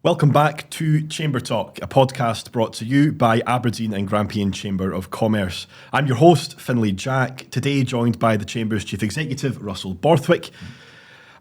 Welcome back to ChamberTalk, a podcast brought to you by Aberdeen and Grampian Chamber of Commerce. I'm your host, Finlay Jack, today joined by the Chamber's Chief Executive, Russell Borthwick.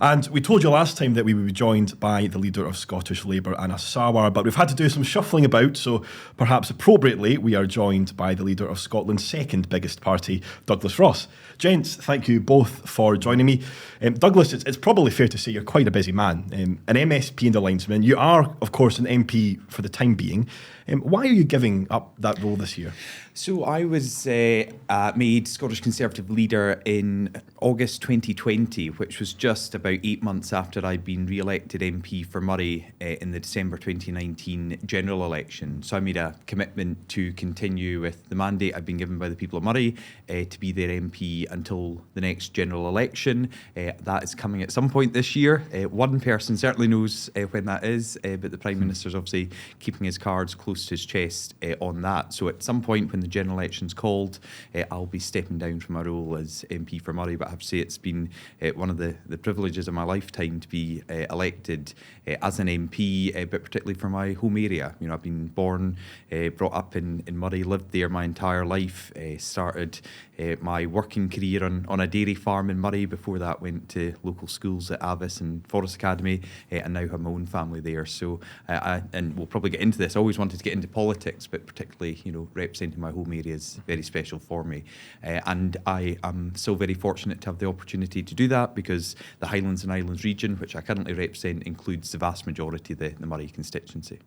And we told you last time that we would be joined by the leader of Scottish Labour, Anna Sawar, but we've had to do some shuffling about, so perhaps appropriately we are joined by the leader of Scotland's second biggest party, Douglas Ross. Gents, thank you both for joining me. Douglas, it's probably fair to say you're quite a busy man. An MSP and a linesman. You are, of course, an MP for the time being. Why are you giving up that role this year? So I was made Scottish Conservative leader in August 2020, which was just about 8 months after I'd been re-elected MP for Moray in the December 2019 general election. So I made a commitment to continue with the mandate I've been given by the people of Moray to be their MP until the next general election. That is coming at some point this year. One person certainly knows when that is, but the Prime Minister's obviously keeping his cards close to his chest on that. So at some point when the general election's called, I'll be stepping down from my role as MP for Moray, but I have to say it's been one of the privileges of my lifetime to be elected as an MP, but particularly for my home area. You know, I've been born, brought up in Moray, lived there my entire life, started my working career on a dairy farm in Moray. Before that, went to local schools at Avis and Forest Academy, and now have my own family there. So, and we'll probably get into this. I always wanted to get into politics, but particularly, you know, representing my home area is very special for me. And I am so very fortunate to have the opportunity to do that because the Highlands and Islands region, which I currently represent, includes the vast majority of the Moray constituency.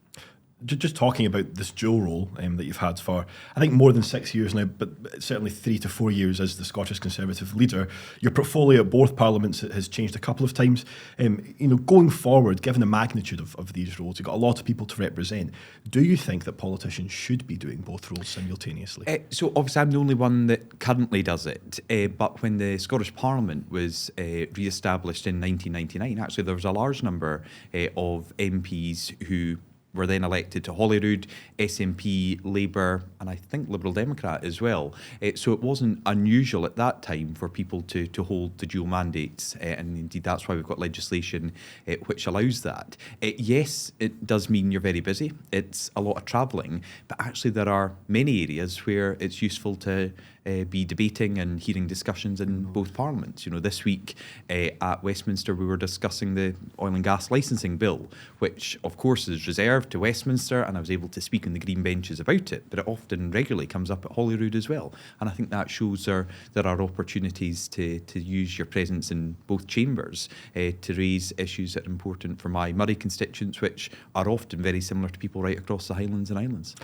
Just talking about this dual role that you've had for, I think, more than 6 years now, but certainly 3 to 4 years as the Scottish Conservative leader, your portfolio at both parliaments has changed a couple of times. Going forward, given the magnitude of these roles, you've got a lot of people to represent. Do you think that politicians should be doing both roles simultaneously? So obviously I'm the only one that currently does it, but when the Scottish Parliament was re-established in 1999, actually there was a large number of MPs who were then elected to Holyrood, SNP, Labour, and I think Liberal Democrat as well. So it wasn't unusual at that time for people to hold the dual mandates, and indeed that's why we've got legislation which allows that. Yes, it does mean you're very busy. It's a lot of travelling, but actually there are many areas where it's useful to be debating and hearing discussions in both parliaments. You know, this week at Westminster we were discussing the oil and gas licensing bill, which of course is reserved to Westminster, and I was able to speak on the green benches about it, but it often regularly comes up at Holyrood as well. And I think that shows there are opportunities to use your presence in both chambers to raise issues that are important for my Moray constituents, which are often very similar to people right across the Highlands and Islands.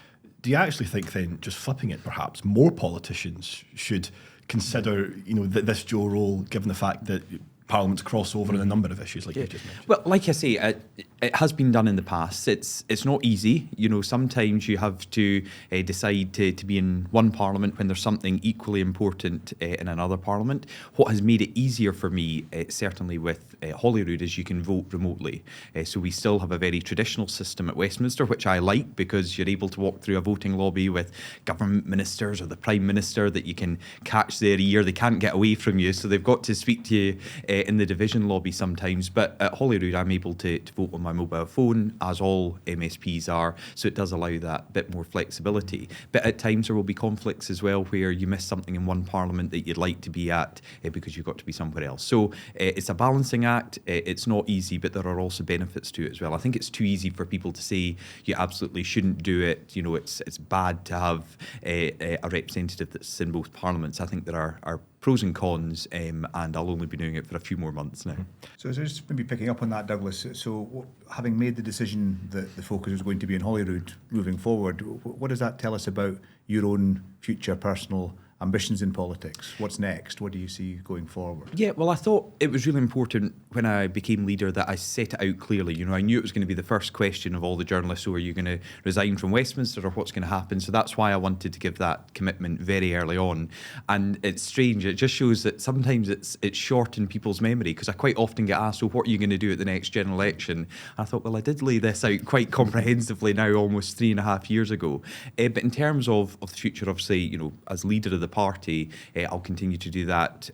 Do you actually think then, just flipping it perhaps, more politicians should consider, this dual role, given the fact that Parliament's cross over on a number of issues, like you just mentioned? Well, like I say, it has been done in the past. It's not easy. You know, sometimes you have to decide to be in one Parliament when there's something equally important in another Parliament. What has made it easier for me, certainly with Holyrood, is you can vote remotely. So we still have a very traditional system at Westminster, which I like because you're able to walk through a voting lobby with government ministers or the Prime Minister that you can catch their ear. They can't get away from you, so they've got to speak to you in the division lobby sometimes. But at Holyrood, I'm able to vote on my mobile phone, as all MSPs are, so it does allow that bit more flexibility. But at times there will be conflicts as well where you miss something in one Parliament that you'd like to be at because you've got to be somewhere else. So it's a balancing act. It's not easy, but there are also benefits to it as well. I think it's too easy for people to say you absolutely shouldn't do it. You know, it's bad to have a representative that's in both Parliaments. I think there are pros and cons, and I'll only be doing it for a few more months now. So just maybe picking up on that, Douglas, so having made the decision that the focus is going to be on Holyrood moving forward, what does that tell us about your own future personal ambitions in politics? What's next? What do you see going forward? Yeah, well, I thought it was really important when I became leader that I set it out clearly. You know, I knew it was going to be the first question of all the journalists, so are you going to resign from Westminster or what's going to happen? So that's why I wanted to give that commitment very early on. And it's strange, it just shows that sometimes it's short in people's memory, because I quite often get asked, well, what are you going to do at the next general election? And I thought, well, I did lay this out quite comprehensively now almost 3.5 years ago. But in terms of the future, obviously, you know, as leader of the party. I'll continue to do that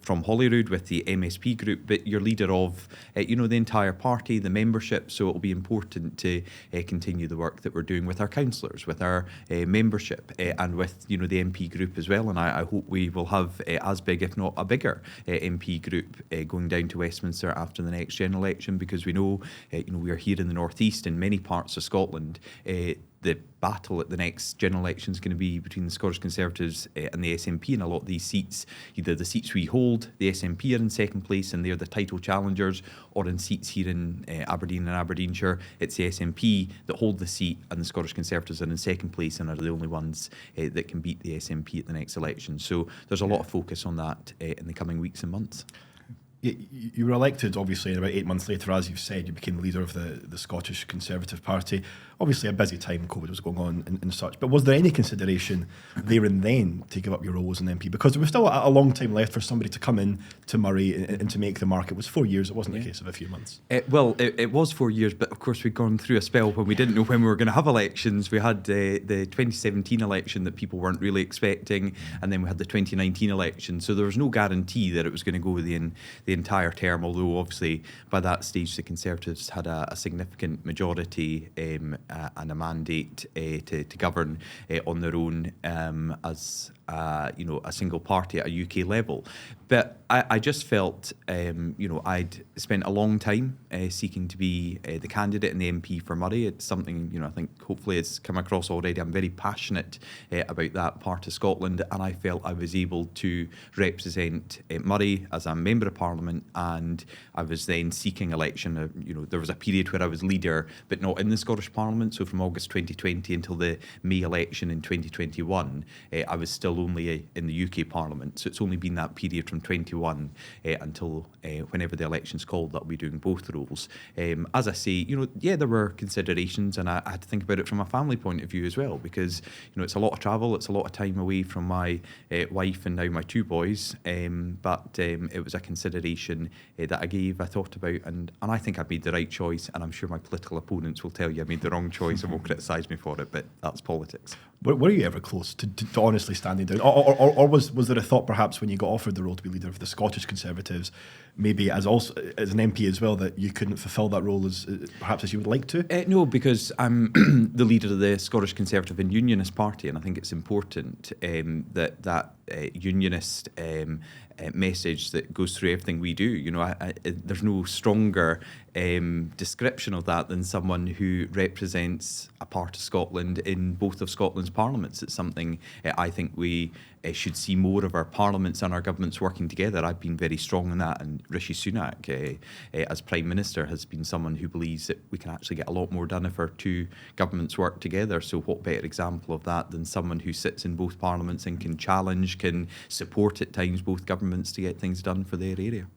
from Holyrood with the MSP group, but you're leader of the entire party, the membership, so it'll be important to continue the work that we're doing with our councillors, with our membership, and with the MP group as well. And I hope we will have as big, if not a bigger, MP group going down to Westminster after the next general election, because we know we are here in the North East, in many parts of Scotland. The battle at the next general election is going to be between the Scottish Conservatives and the SNP in a lot of these seats. Either the seats we hold, the SNP are in second place and they're the title challengers, or in seats here in Aberdeen and Aberdeenshire, it's the SNP that hold the seat and the Scottish Conservatives are in second place and are the only ones that can beat the SNP at the next election. So there's a lot of focus on that in the coming weeks and months. You were elected, obviously, and about 8 months later, as you've said, you became the leader of the Scottish Conservative Party. Obviously, a busy time, COVID was going on and such. But was there any consideration there and then to give up your role as an MP? Because there was still a long time left for somebody to come in to Murray and to make the mark. It was 4 years. It wasn't a case of a few months. It was 4 years, but of course we'd gone through a spell when we didn't know when we were going to have elections. We had the 2017 election that people weren't really expecting, and then we had the 2019 election. So there was no guarantee that it was going to go within the entire term, although obviously by that stage the Conservatives had a significant majority and a mandate to govern on their own as a single party at a UK level. But I just felt, I'd spent a long time seeking to be the candidate and the MP for Murray. It's something, I think hopefully it's come across already. I'm very passionate about that part of Scotland, and I felt I was able to represent Murray as a Member of Parliament, and I was then seeking election. There was a period where I was leader, but not in the Scottish Parliament. So from August 2020 until the May election in 2021, I was still only in the UK Parliament. So it's only been that period from 21 until whenever the election's called that I'll be doing both roles. As I say, there were considerations, and I had to think about it from a family point of view as well, because it's a lot of travel, it's a lot of time away from my wife and now my two boys. But it was a consideration that I thought about, and I think I made the right choice. And I'm sure my political opponents will tell you I made the wrong choice and will criticise me for it, but that's politics. Were you ever close to honestly standing down? Or was there a thought perhaps when you got offered the role to be leader of the Scottish Conservatives, maybe as an MP as well, that you couldn't fulfil that role as you would like to? No, because I'm the leader of the Scottish Conservative and Unionist Party, and I think it's important that unionist message that goes through everything we do. There's no stronger description of that than someone who represents a part of Scotland in both of Scotland's parliaments. It's something I think we should see more of our parliaments and our governments working together. I've been very strong in that, and Rishi Sunak, as Prime Minister, has been someone who believes that we can actually get a lot more done if our two governments work together. So what better example of that than someone who sits in both parliaments and can challenge, can support at times both governments to get things done for their area.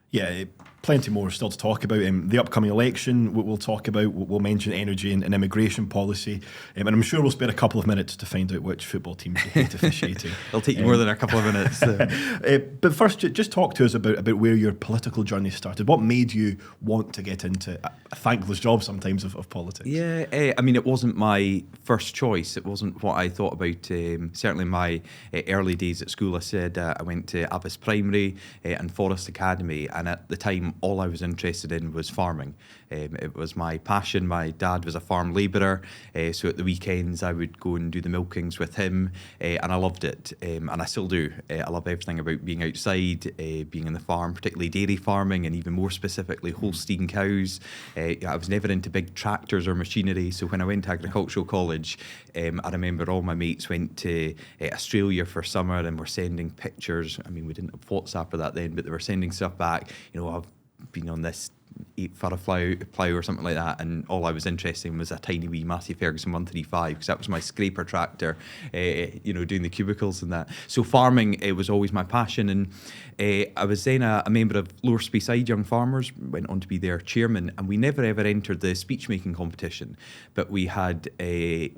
Yeah, plenty more still to talk about. The upcoming election we'll talk about. We'll mention energy and immigration policy. And I'm sure we'll spend a couple of minutes to find out which football teams you hate officiating. It'll take you more than a couple of minutes. But first, just talk to us about where your political journey started. What made you want to get into a thankless job sometimes of politics? Yeah, it wasn't my first choice. It wasn't what I thought about. Certainly in my early days at school, I said I went to Abbas Primary and Forest Academy. And at the time, all I was interested in was farming. It was my passion. My dad was a farm labourer, so at the weekends I would go and do the milkings with him, and I loved it, and I still do. I love everything about being outside, being in the farm, particularly dairy farming, and even more specifically Holstein cows. I was never into big tractors or machinery, so when I went to agricultural college, I remember all my mates went to Australia for summer and were sending pictures. We didn't have WhatsApp or that then, but they were sending stuff back. I've been on this 8-furrow plough or something like that, and all I was interested in was a tiny wee Massey Ferguson 135, because that was my scraper tractor, doing the cubicles and that. So farming was always my passion, and I was then a member of Lower Speyside Young Farmers, went on to be their chairman, and we never ever entered the speech making competition, but we had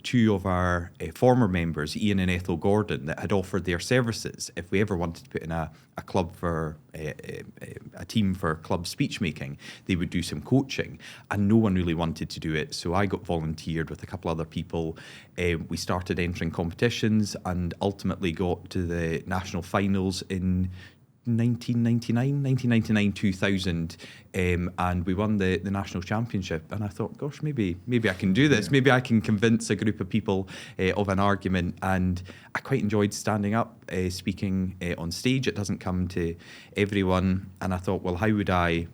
two of our former members, Ian and Ethel Gordon, that had offered their services if we ever wanted to put in a club for a team for club speech making. they would do some coaching, and no one really wanted to do it. So I got volunteered with a couple other people. We started entering competitions and ultimately got to the national finals in 1999, 2000, and we won the national championship. And I thought, gosh, maybe I can do this. Maybe I can convince a group of people of an argument. And I quite enjoyed standing up, speaking on stage. It doesn't come to everyone. And I thought, well, how would I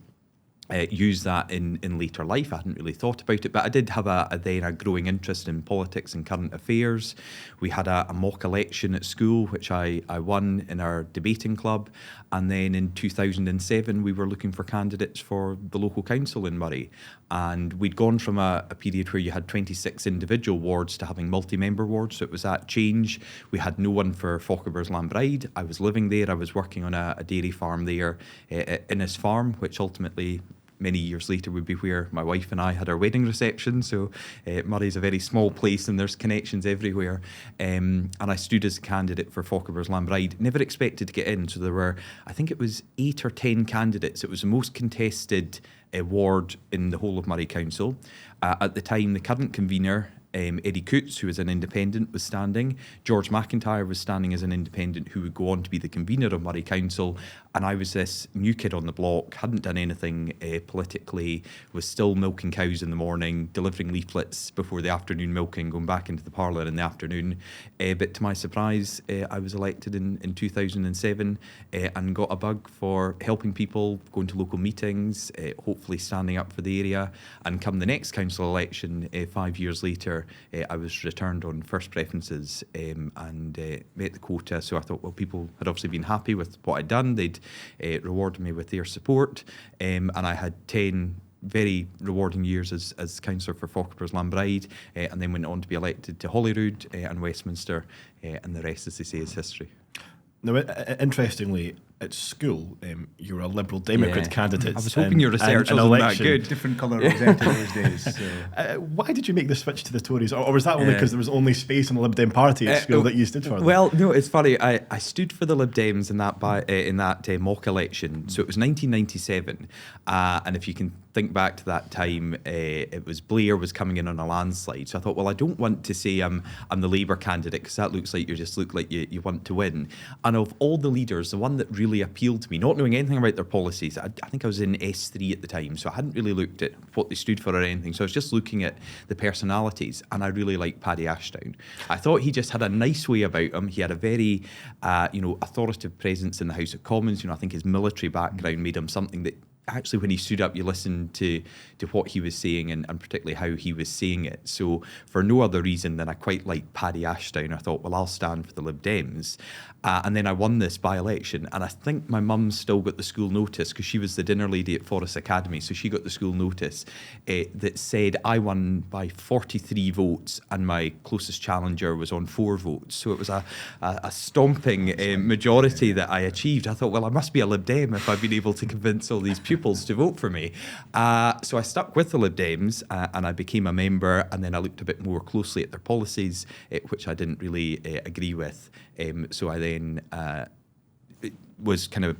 use that in later life? I hadn't really thought about it, but I did have a growing interest in politics and current affairs. We had a mock election at school, which I won in our debating club. And then in 2007, we were looking for candidates for the local council in Moray. And we'd gone from a period where you had 26 individual wards to having multi-member wards. So it was that change. We had no one for Fochabers Lambride. I was living there. I was working on a dairy farm there, Innes Farm, which ultimately many years later would be where my wife and I had our wedding reception. So Murray's a very small place and there's connections everywhere. And I stood as a candidate for Fochabers Lambride. Never expected to get in. So there were, I think it was 8 or 10 candidates. It was the most contested ward in the whole of Moray Council. At the time, the current convener, Eddie Coots, who was an independent, was standing. George McIntyre was standing as an independent who would go on to be the convener of Moray Council. And I was this new kid on the block, hadn't done anything politically, was still milking cows in the morning, delivering leaflets before the afternoon milking, going back into the parlour in the afternoon. But to my surprise, I was elected in 2007 and got a bug for helping people, going to local meetings, hopefully standing up for the area. And come the next council election 5 years later, I was returned on first preferences and met the quota. So I thought, well, people had obviously been happy with what I'd done. They'd rewarded me with their support. And I had 10 very rewarding years as councillor for Fochabers Lambride, and then went on to be elected to Holyrood and Westminster, and the rest, as they say, is history. Now, interestingly, at school, you were a Liberal Democrat candidate. I was hoping your research wasn't that good. Different colour represented those days. So. Why did you make the switch to the Tories? Or was that only because there was only space in the Lib Dem party at school that you stood for? Well, no, it's funny. I stood for the Lib Dems in that mock election. So it was 1997. And if you can think back to that time, it was Blair was coming in on a landslide. So I thought, well, I don't want to say I'm the Labour candidate because that looks like you want to win. And of all the leaders, the one that really appealed to me, not knowing anything about their policies, I think I was in S3 at the time, so I hadn't really looked at what they stood for or anything. So I was just looking at the personalities, and I really liked Paddy Ashdown. I thought he just had a nice way about him. He had a very, authoritative presence in the House of Commons. I think his military background made him something that actually, when he stood up, you listened to what he was saying and particularly how he was saying it. So for no other reason than I quite liked Paddy Ashdown, I thought, well, I'll stand for the Lib Dems. And then I won this by-election. And I think my mum still got the school notice because she was the dinner lady at Forest Academy. So she got the school notice that said I won by 43 votes and my closest challenger was on 4 votes. So it was a stomping majority that I achieved. I thought, well, I must be a Lib Dem if I've been able to convince all these pupils to vote for me. So I stuck with the Lib Dems and I became a member, and then I looked a bit more closely at their policies, which I didn't really agree with. So I then was kind of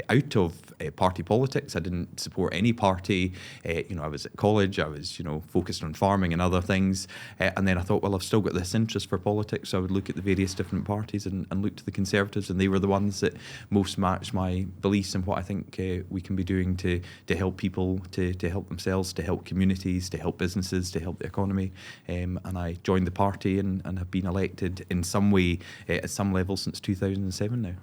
out of party politics. I didn't support any party. I was at college. I was, focused on farming and other things. And then I thought, well, I've still got this interest for politics. So I would look at the various different parties and look to the Conservatives, and they were the ones that most matched my beliefs and what I think we can be doing to help people, to help themselves, to help communities, to help businesses, to help the economy. And I joined the party and have been elected in some way at some level since 2007 now.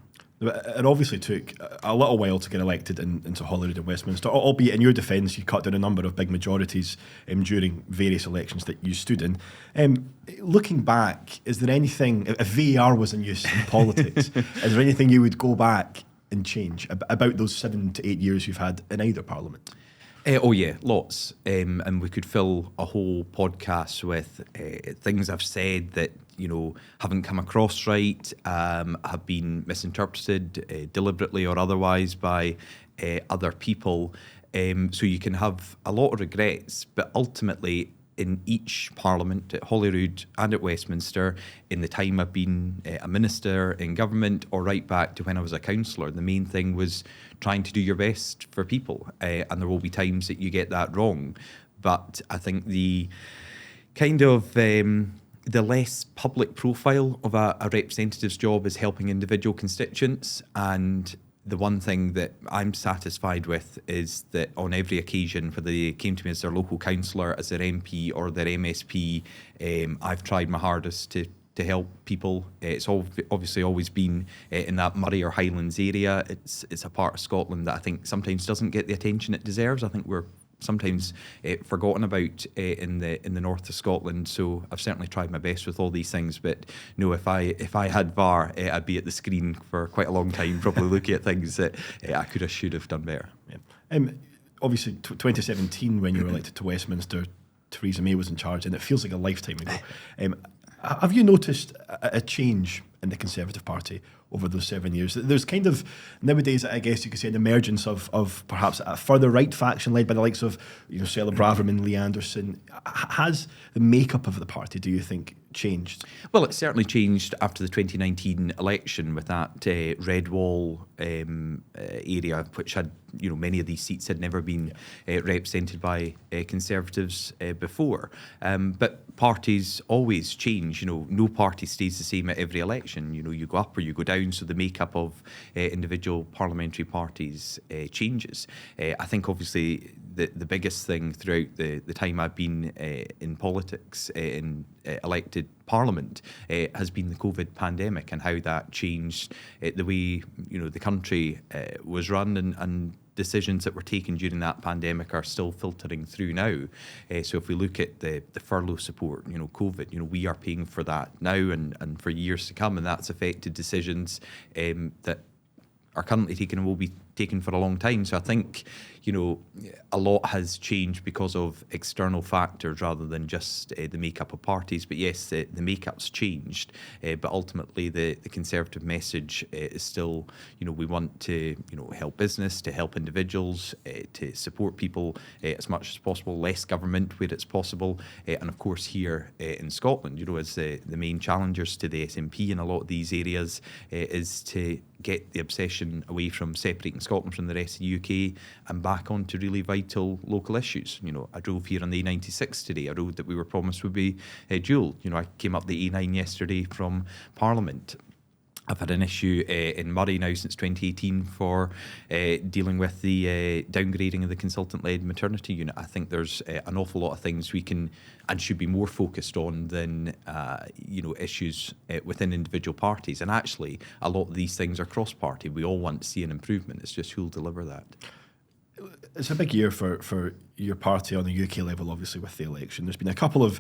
It obviously took a little while to get elected into Holyrood and Westminster, albeit in your defence you cut down a number of big majorities during various elections that you stood in. Looking back, is there anything, if VAR was in use in politics, is there anything you would go back and change about those 7 to 8 years you've had in either parliament? Oh yeah, lots. And we could fill a whole podcast with things I've said that, haven't come across right, have been misinterpreted deliberately or otherwise by other people. So you can have a lot of regrets, but ultimately in each Parliament, at Holyrood and at Westminster, in the time I've been a minister in government or right back to when I was a councillor, the main thing was trying to do your best for people. And there will be times that you get that wrong. But I think the kind of the less public profile of a representative's job is helping individual constituents. And the one thing that I'm satisfied with is that on every occasion, whether they came to me as their local councillor, as their MP or their MSP, I've tried my hardest to help people. It's obviously always been in that Moray or Highlands area. It's a part of Scotland that I think sometimes doesn't get the attention it deserves. I think we're sometimes forgotten about in the north of Scotland. So I've certainly tried my best with all these things. But no, if I had VAR, I'd be at the screen for quite a long time, probably looking at things that I could have, should have done better. Yeah. Obviously, 2017, when you were elected to Westminster, Theresa May was in charge, and it feels like a lifetime ago. Have you noticed a change in the Conservative Party over those 7 years? There's kind of, nowadays, I guess you could say, an emergence of perhaps a further right faction led by the likes of Cilla Braverman, Lee Anderson. Has the makeup of the party, do you think, changed? Well, it certainly changed after the 2019 election with that red wall area, which had, many of these seats had never been represented by Conservatives before. But parties always change. No party stays the same at every election. You go up or you go down, so the makeup of individual parliamentary parties changes. I think obviously the biggest thing throughout the time I've been in politics, in elected Parliament, has been the COVID pandemic and how that changed the way the country was run, and decisions that were taken during that pandemic are still filtering through now. So if we look at the furlough support, COVID, we are paying for that now and for years to come, and that's affected decisions that are currently taken and will be taken for a long time. So I think, a lot has changed because of external factors rather than just the makeup of parties. But yes, the makeup's changed, but ultimately the Conservative message is still, we want to, help business, to help individuals, to support people as much as possible, less government where it's possible. And of course here in Scotland, as the main challengers to the SNP in a lot of these areas is to get the obsession away from separating Scotland from the rest of the UK and back onto really vital local issues. I drove here on the A96 today, a road that we were promised would be dual. I came up the A9 yesterday from Parliament. I've had an issue in Moray now since 2018 for dealing with the downgrading of the consultant-led maternity unit. I think there's an awful lot of things we can and should be more focused on than issues within individual parties. And actually, a lot of these things are cross-party. We all want to see an improvement. It's just who'll deliver that. It's a big year for your party on the UK level, obviously, with the election. There's been a couple of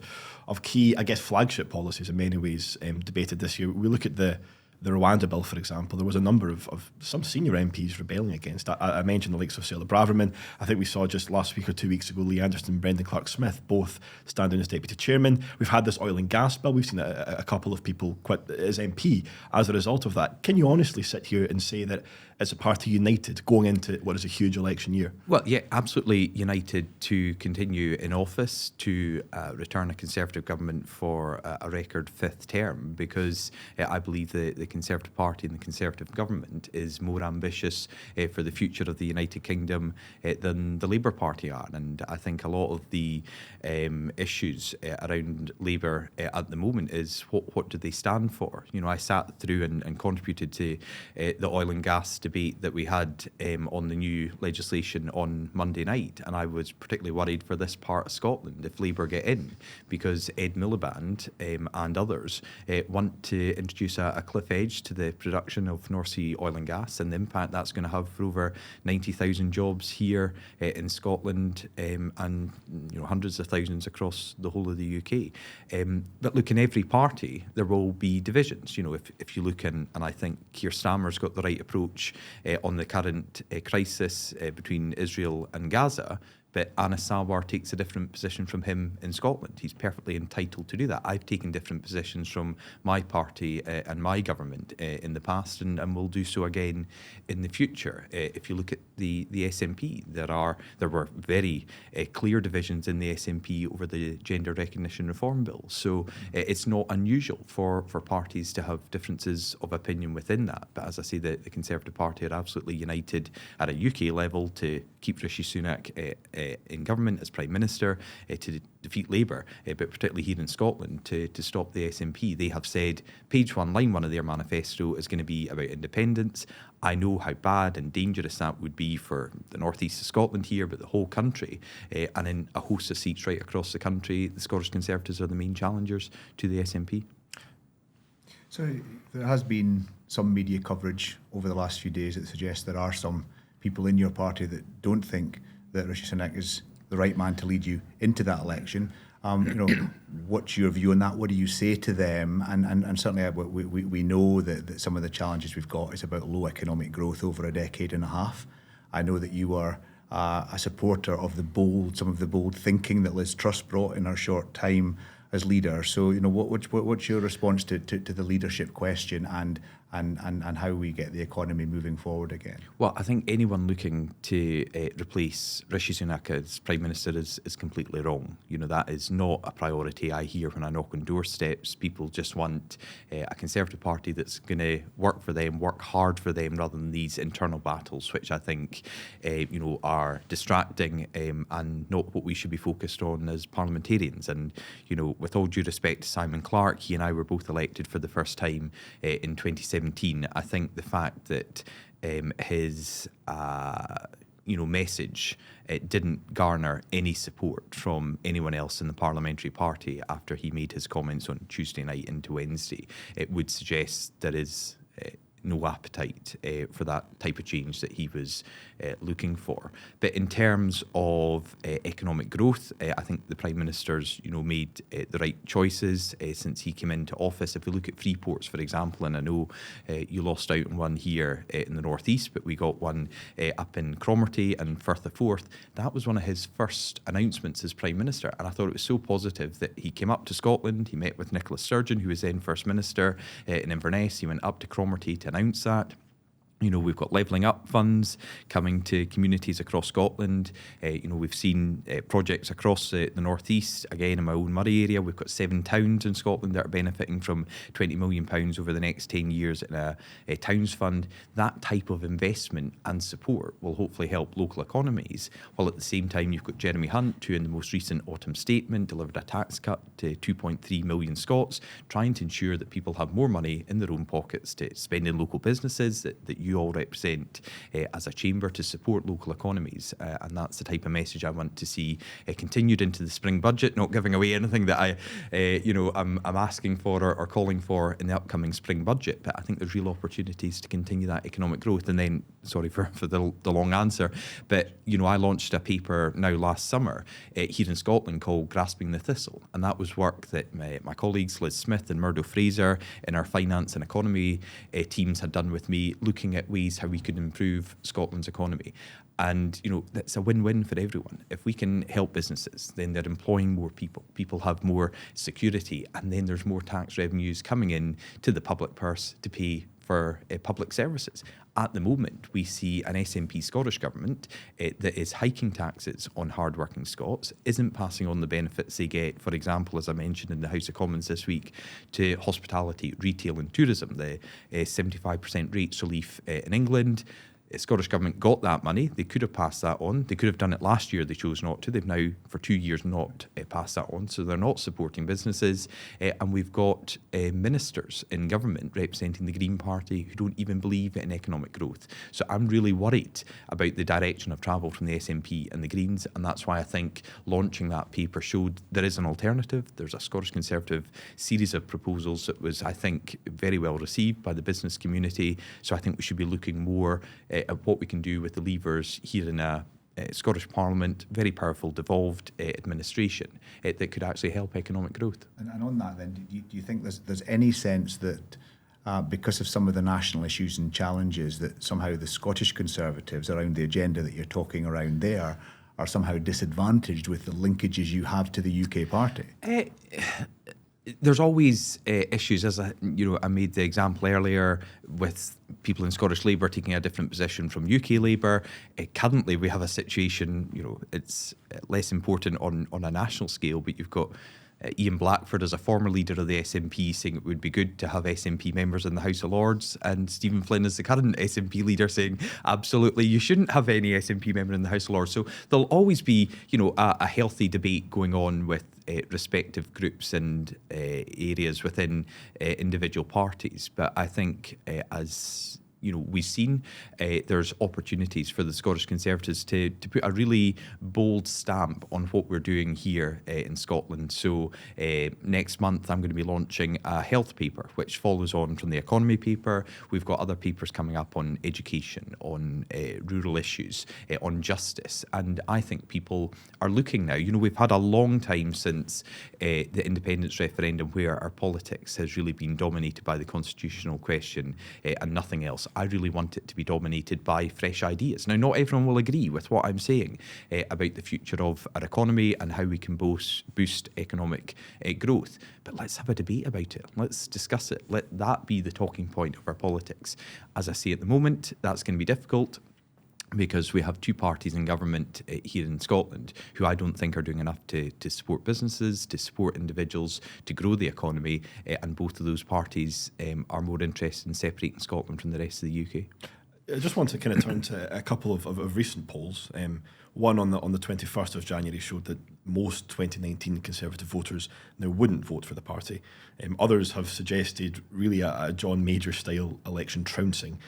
key, I guess, flagship policies in many ways debated this year. We look at the Rwanda bill, for example. There was a number of some senior MPs rebelling against. I mentioned the likes of Cilla Braverman. I think we saw just last week or 2 weeks ago, Lee Anderson and Brendan Clark-Smith both standing as deputy chairman. We've had this oil and gas bill. We've seen a couple of people quit as MP as a result of that. Can you honestly sit here and say that it's a party united going into what is a huge election year? Well, yeah, absolutely united to continue in office, to return a Conservative government for a record fifth term, because I believe the Conservative Party and the Conservative government is more ambitious for the future of the United Kingdom than the Labour Party are. And I think a lot of the issues around Labour at the moment is what do they stand for? I sat through and contributed to the oil and gas debate that we had on the new legislation on Monday night, and I was particularly worried for this part of Scotland if Labour get in, because Ed Miliband and others want to introduce a cliff edge to the production of North Sea oil and gas, and the impact that's going to have for over 90,000 jobs here in Scotland and hundreds of thousands across the whole of the UK. But look, in every party there will be divisions. If you look in, and I think Keir Starmer's got the right approach on the current crisis between Israel and Gaza, But Anas Sarwar takes a different position from him in Scotland. He's perfectly entitled to do that. I've taken different positions from my party and my government in the past, and will do so again in the future. If you look at the SNP, there were very clear divisions in the SNP over the gender recognition reform bill. So it's not unusual for parties to have differences of opinion within that. But as I say, the Conservative Party are absolutely united at a UK level to keep Rishi Sunak in government as Prime Minister, to defeat Labour, but particularly here in Scotland to stop the SNP. They have said, page 1, line 1 of their manifesto is going to be about independence. I know how bad and dangerous that would be for the northeast of Scotland here, but the whole country. And in a host of seats right across the country, the Scottish Conservatives are the main challengers to the SNP. So there has been some media coverage over the last few days that suggests there are some people in your party that don't think that Rishi Sunak is the right man to lead you into that election. What's your view on that? What do you say to them? And certainly we know that some of the challenges we've got is about low economic growth over a decade and a half. I know that you are a supporter of some of the bold thinking that Liz Truss brought in her short time as leader. So, what's your response to the leadership question and how we get the economy moving forward again? Well, I think anyone looking to replace Rishi Sunak as Prime Minister is completely wrong. That is not a priority I hear when I knock on doorsteps. People just want a Conservative Party that's going to work for them, work hard for them, rather than these internal battles, which I think are distracting and not what we should be focused on as parliamentarians. And, with all due respect to Simon Clarke, he and I were both elected for the first time in 2017. I think the fact that his message didn't garner any support from anyone else in the parliamentary party after he made his comments on Tuesday night into Wednesday, it would suggest there is no appetite for that type of change that he was looking for. But in terms of economic growth, I think the Prime Minister's made the right choices since he came into office. If we look at free ports, for example, and I know you lost out on one here in the northeast, but we got one up in Cromarty and Firth of Forth. That was one of his first announcements as Prime Minister, and I thought it was so positive that he came up to Scotland, he met with Nicola Sturgeon, who was then First Minister in Inverness. He went up to Cromarty to announce that. We've got levelling up funds coming to communities across Scotland. We've seen projects across the northeast. Again, in my own Murray area, we've got 7 towns in Scotland that are benefiting from £20 million over the next 10 years in a towns fund. That type of investment and support will hopefully help local economies, while at the same time you've got Jeremy Hunt, who in the most recent autumn statement delivered a tax cut to 2.3 million Scots, trying to ensure that people have more money in their own pockets to spend in local businesses that you all represent as a chamber to support local economies, and that's the type of message I want to see continued into the spring budget, not giving away anything that I'm asking for or calling for in the upcoming spring budget. But I think there's real opportunities to continue that economic growth. And then, sorry for the long answer, but I launched a paper now last summer here in Scotland called Grasping the Thistle, and that was work that my colleagues Liz Smith and Murdo Fraser in our finance and economy teams had done with me, looking at ways how we could improve Scotland's economy. And, that's a win-win for everyone. If we can help businesses, then they're employing more people. People have more security, and then there's more tax revenues coming in to the public purse to pay for public services. At the moment, we see an SNP Scottish Government that is hiking taxes on hard-working Scots, isn't passing on the benefits they get, for example, as I mentioned in the House of Commons this week, to hospitality, retail and tourism, the 75% rates relief in England. The Scottish Government got that money. They could have passed that on. They could have done it last year. They chose not to. They've now, for 2 years, not passed that on. So they're not supporting businesses. And we've got ministers in government representing the Green Party who don't even believe in economic growth. So I'm really worried about the direction of travel from the SNP and the Greens. And that's why I think launching that paper showed there is an alternative. There's a Scottish Conservative series of proposals that was, I think, very well received by the business community. So I think we should be looking more at what we can do with the levers here in a Scottish Parliament, very powerful, devolved administration that could actually help economic growth. And on that then, do you think there's any sense that because of some of the national issues and challenges that somehow the Scottish Conservatives around the agenda that you're talking around there are somehow disadvantaged with the linkages you have to the UK party? There's always issues, as I made the example earlier with people in Scottish Labour taking a different position from UK Labour. Currently, we have a situation, it's less important on a national scale, but you've got Ian Blackford, as a former leader of the SNP, saying it would be good to have SNP members in the House of Lords, and Stephen Flynn, as the current SNP leader, saying absolutely you shouldn't have any SNP member in the House of Lords. So there'll always be, a healthy debate going on with respective groups and areas within individual parties. But I think as we've seen, there's opportunities for the Scottish Conservatives to put a really bold stamp on what we're doing here in Scotland. So next month I'm going to be launching a health paper, which follows on from the economy paper. We've got other papers coming up on education, on rural issues, on justice. And I think people are looking now. We've had a long time since the independence referendum where our politics has really been dominated by the constitutional question and nothing else. I really want it to be dominated by fresh ideas. Now, not everyone will agree with what I'm saying about the future of our economy and how we can boost economic growth. But let's have a debate about it. Let's discuss it. Let that be the talking point of our politics. As I say at the moment, that's going to be difficult, because we have two parties in government here in Scotland who I don't think are doing enough to support businesses, to support individuals, to grow the economy, and both of those parties are more interested in separating Scotland from the rest of the UK. I just want to kind of turn to a couple of recent polls. One on the 21st of January showed that most 2019 Conservative voters now wouldn't vote for the party. Others have suggested really a John Major-style election trouncing.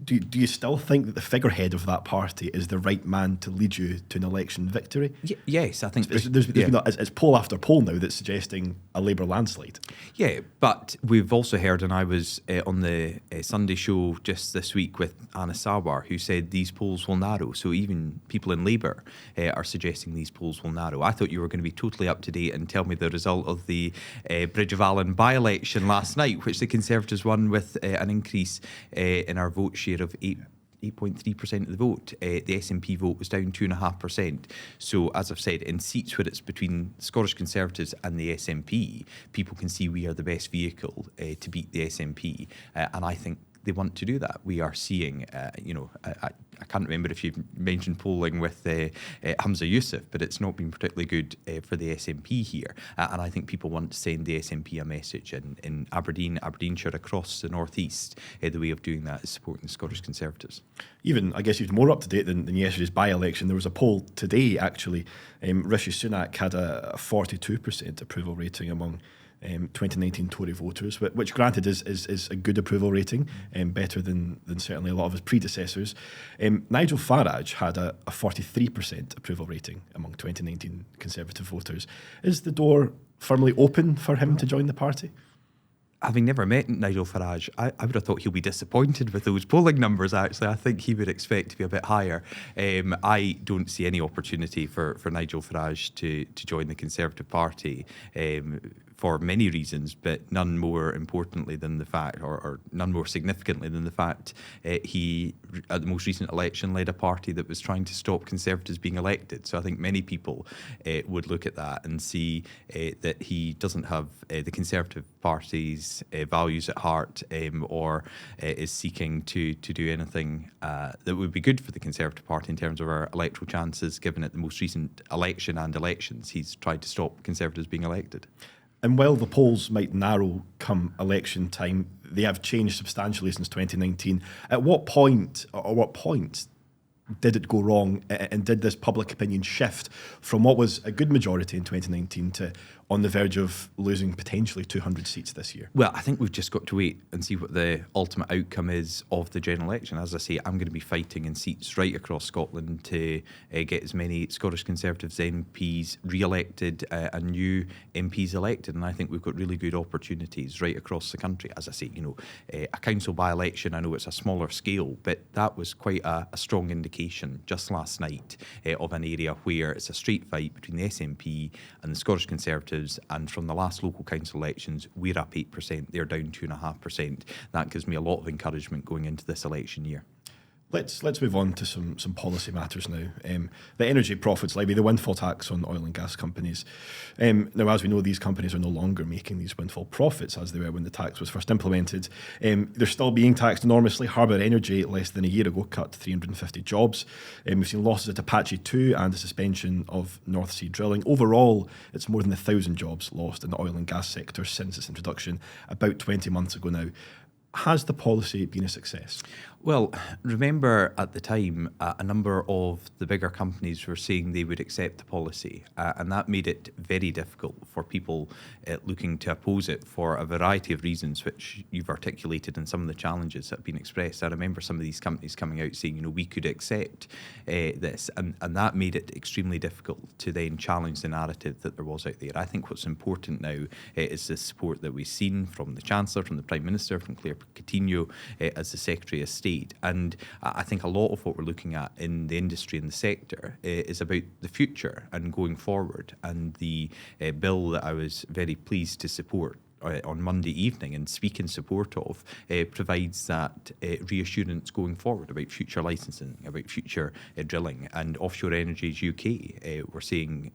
Do you still think that the figurehead of that party is the right man to lead you to an election victory? Yes, I think there's been it's poll after poll now that's suggesting a Labour landslide. Yeah, but we've also heard, and I was on the Sunday show just this week with Anna Sawar, who said these polls will narrow. So even people in Labour are suggesting these polls will narrow. I thought you were going to be totally up to date and tell me the result of the Bridge of Allen by-election last night, which the Conservatives won with an increase in our vote share of 8.3% of the vote. The SNP vote was down 2.5%. So, as I've said, in seats where it's between Scottish Conservatives and the SNP, people can see we are the best vehicle to beat the SNP. And I think they want to do that. We are seeing, I can't remember if you've mentioned polling with Hamza Yousaf, but it's not been particularly good for the SNP here. And I think people want to send the SNP a message. And in Aberdeen, Aberdeenshire, across the North East, the way of doing that is supporting the Scottish Conservatives. I guess even more up to date than yesterday's by-election, there was a poll today, actually. Rishi Sunak had a 42% approval rating among 2019 Tory voters, which granted is a good approval rating, better than certainly a lot of his predecessors. Nigel Farage had a 43% approval rating among 2019 Conservative voters. Is the door firmly open for him to join the party? Having never met Nigel Farage, I would have thought he'll be disappointed with those polling numbers, actually. I think he would expect to be a bit higher. I don't see any opportunity for Nigel Farage to join the Conservative Party for many reasons, but none more importantly than the fact, or none more significantly than the fact he, at the most recent election, led a party that was trying to stop Conservatives being elected. So I think many people would look at that and see that he doesn't have the Conservative Party's values at heart, or is seeking to do anything that would be good for the Conservative Party in terms of our electoral chances, given at the most recent election and elections he's tried to stop Conservatives being elected. And while the polls might narrow come election time, they have changed substantially since 2019. At what point, or what points, did it go wrong, and did this public opinion shift from what was a good majority in 2019 to on the verge of losing potentially 200 seats this year? Well, I think we've just got to wait and see what the ultimate outcome is of the general election. As I say, I'm going to be fighting in seats right across Scotland to get as many Scottish Conservatives MPs re-elected and new MPs elected, and I think we've got really good opportunities right across the country. As I say, a council by-election, I know it's a smaller scale, but that was quite a strong indication just last night of an area where it's a straight fight between the SNP and the Scottish Conservatives. And from the last local council elections, we're up 8%, they're down 2.5%. That gives me a lot of encouragement going into this election year. Let's move on to some policy matters now. The energy profits levy, the windfall tax on oil and gas companies. Now, as we know, these companies are no longer making these windfall profits as they were when the tax was first implemented. They're still being taxed enormously. Harbour Energy, less than a year ago, cut 350 jobs. We've seen losses at Apache 2 and the suspension of North Sea drilling. Overall, it's more than 1,000 jobs lost in the oil and gas sector since its introduction about 20 months ago now. Has the policy been a success? Well, remember at the time, a number of the bigger companies were saying they would accept the policy, and that made it very difficult for people looking to oppose it for a variety of reasons, which you've articulated in some of the challenges that have been expressed. I remember some of these companies coming out saying, we could accept this, and that made it extremely difficult to then challenge the narrative that there was out there. I think what's important now is the support that we've seen from the Chancellor, from the Prime Minister, from Claire Coutinho as the Secretary of State. And I think a lot of what we're looking at in the industry and the sector is about the future and going forward. And the bill that I was very pleased to support on Monday evening and speak in support of provides that reassurance going forward about future licensing, about future drilling. And Offshore Energies UK, we're seeing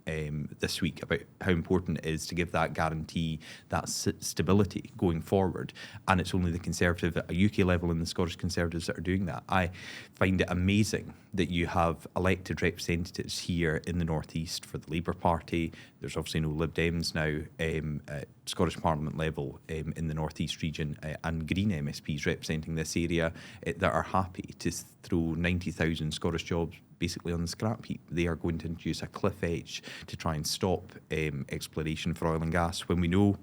this week about how important it is to give that guarantee, that stability going forward. And it's only the Conservative at a UK level and the Scottish Conservatives that are doing that. I find it amazing that you have elected representatives here in the North East for the Labour Party. There's obviously no Lib Dems now at Scottish Parliament level in the North East region, and Green MSPs representing this area that are happy to throw 90,000 Scottish jobs basically on the scrap heap. They are going to introduce a cliff edge to try and stop exploration for oil and gas when we know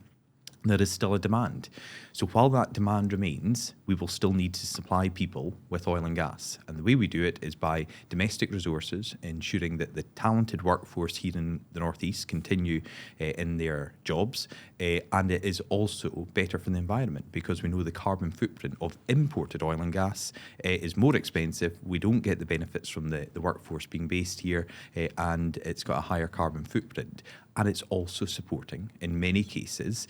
there is still a demand. So while that demand remains, we will still need to supply people with oil and gas. And the way we do it is by domestic resources, ensuring that the talented workforce here in the North East continue in their jobs. And it is also better for the environment because we know the carbon footprint of imported oil and gas is more expensive. We don't get the benefits from the workforce being based here, and it's got a higher carbon footprint. And it's also supporting, in many cases,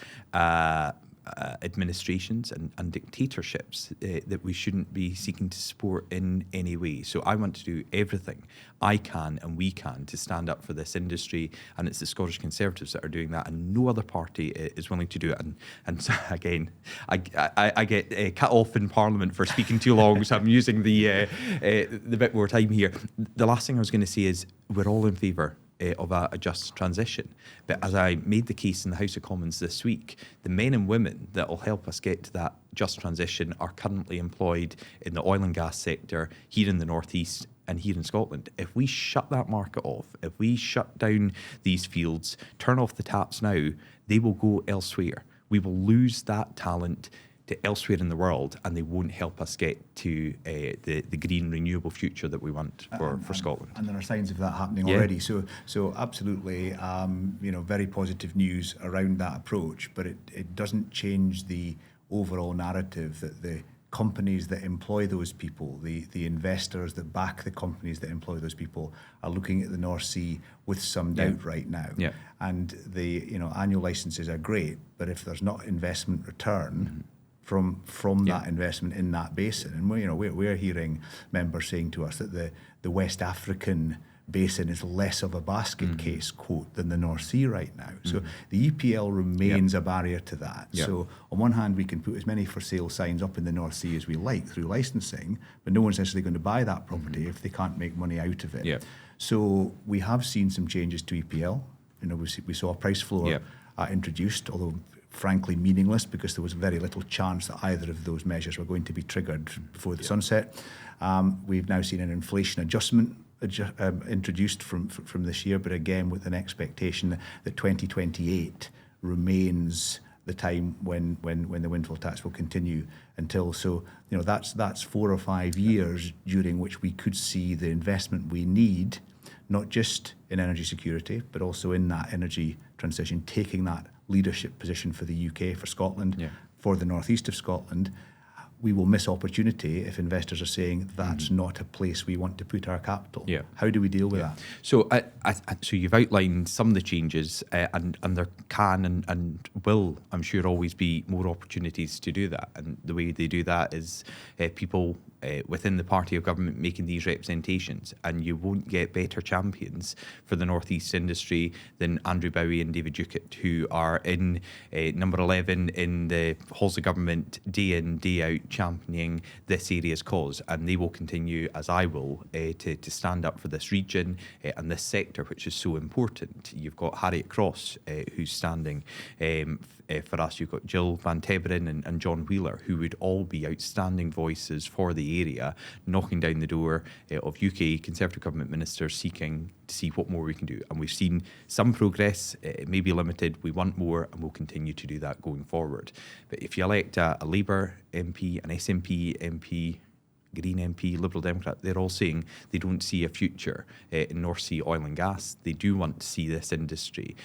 administrations and dictatorships that we shouldn't be seeking to support in any way. So I want to do everything I can and we can to stand up for this industry, and it's the Scottish Conservatives that are doing that, and no other party is willing to do it. And so again, I get cut off in Parliament for speaking too long, so I'm using the bit more time here. The last thing I was going to say is we're all in favour of a just transition. But as I made the case in the House of Commons this week, the men and women that will help us get to that just transition are currently employed in the oil and gas sector here in the North East and here in Scotland. If we shut that market off, if we shut down these fields, turn off the taps now, they will go elsewhere. We will lose that talent to elsewhere in the world, and they won't help us get to the green renewable future that we want for Scotland. And there are signs of that happening already. So absolutely, very positive news around that approach. But it doesn't change the overall narrative that the companies that employ those people, the investors that back the companies that employ those people, are looking at the North Sea with some doubt right now. Yeah. And the annual licenses are great, but if there's not investment return from that investment in that basin, and we're hearing members saying to us that the West African basin is less of a basket case, quote, than the North Sea right now. So the EPL remains a barrier to that. So on one hand, we can put as many for sale signs up in the North Sea as we like through licensing, but no one's necessarily going to buy that property if they can't make money out of it. So we have seen some changes to EPL. We saw a price floor introduced, although frankly meaningless because there was very little chance that either of those measures were going to be triggered before the sunset. We've now seen an inflation adjustment introduced from this year, but again with an expectation that 2028 remains the time when the windfall tax will continue until. So that's 4 or 5 years during which we could see the investment we need, not just in energy security, but also in that energy transition, taking that leadership position for the UK, for Scotland, for the northeast of Scotland, we will miss opportunity if investors are saying that's not a place we want to put our capital. Yeah. How do we deal with that? So, so you've outlined some of the changes, and there can and will, I'm sure, always be more opportunities to do that. And the way they do that is people within the party of government making these representations, and you won't get better champions for the North East industry than Andrew Bowie and David Duckett, who are in number 11 in the halls of government day in, day out, championing this area's cause. And they will continue, as I will, to stand up for this region and this sector, which is so important. You've got Harriet Cross, who's standing for us. You've got Jill Van Teberen and John Wheeler, who would all be outstanding voices for the area, knocking down the door of UK Conservative government ministers seeking to see what more we can do. And we've seen some progress. It may be limited. We want more, and we'll continue to do that going forward. But if you elect a Labour MP, an SNP MP, Green MP, Liberal Democrat, they're all saying they don't see a future in North Sea oil and gas. They do want to see this industry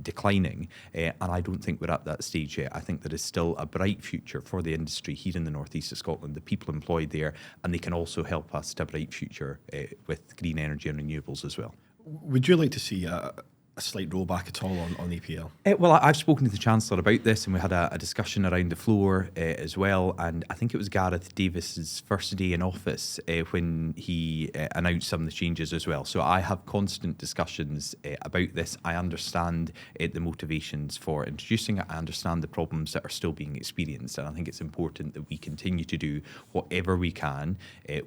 declining, and I don't think we're at that stage yet. I think there is still a bright future for the industry here in the North East of Scotland, the people employed there, and they can also help us to a bright future with green energy and renewables as well. Would you like to see a slight rollback at all on EPL? Well, I've spoken to the Chancellor about this, and we had a discussion around the floor as well. And I think it was Gareth Davis's first day in office when he announced some of the changes as well. So I have constant discussions about this. I understand the motivations for introducing it. I understand the problems that are still being experienced. And I think it's important that we continue to do whatever we can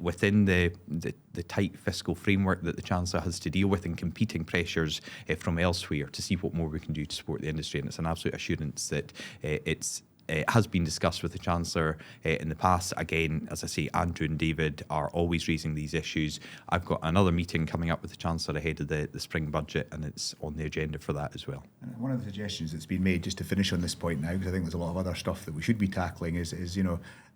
within the tight fiscal framework that the Chancellor has to deal with, and competing pressures from elsewhere to see what more we can do to support the industry. And it's an absolute assurance that it has been discussed with the Chancellor in the past. Again, as I say, Andrew and David are always raising these issues. I've got another meeting coming up with the Chancellor ahead of the spring budget, and it's on the agenda for that as well. One of the suggestions that's been made, just to finish on this point now, because I think there's a lot of other stuff that we should be tackling, is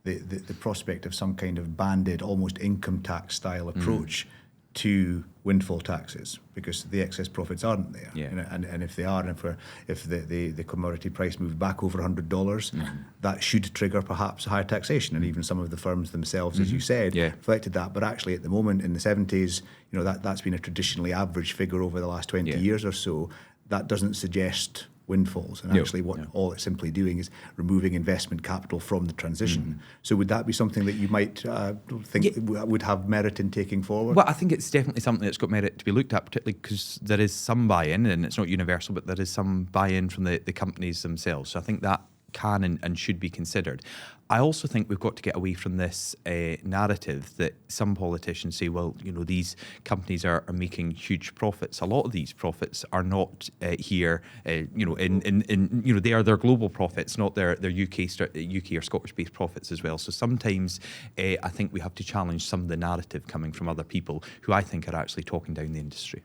the prospect of some kind of banded, almost income tax style approach to windfall taxes, because the excess profits aren't there. Yeah. And if they are, and if the commodity price moved back over $100, that should trigger perhaps higher taxation. And even some of the firms themselves, as you said, reflected that. But actually at the moment in the 70s, that's been a traditionally average figure over the last 20 years or so. That doesn't suggest windfalls, and actually all it's simply doing is removing investment capital from the transition. So would that be something that you might think would have merit in taking forward? Well, I think it's definitely something that's got merit to be looked at, particularly because there is some buy-in, and it's not universal, but there is some buy-in from the companies themselves. So I think that can and should be considered. I also think we've got to get away from this narrative that some politicians say, well, these companies are making huge profits. A lot of these profits are not here, they are their global profits, not their UK or Scottish-based profits as well. So sometimes I think we have to challenge some of the narrative coming from other people who I think are actually talking down the industry.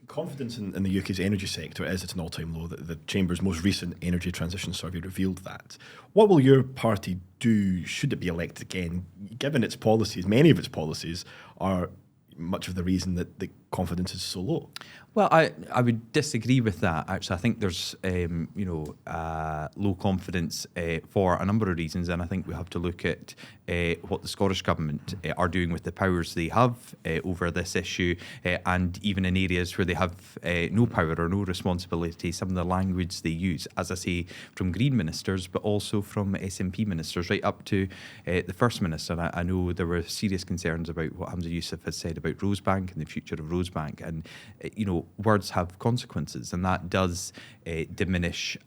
Confidence in the UK's energy sector is at an all-time low. The Chamber's most recent energy transition survey revealed that. What will your party do, should it be elected again, given its policies? Many of its policies are much of the reason that the confidence is so low. Well, I would disagree with that, actually. I think there's, low confidence for a number of reasons, and I think we have to look at what the Scottish Government are doing with the powers they have over this issue, and even in areas where they have no power or no responsibility, some of the language they use, as I say, from Green ministers, but also from SNP ministers, right up to the First Minister. And I know there were serious concerns about what Hamza Youssef has said about Rosebank and the future of Rosebank, and, words have consequences, and that does diminish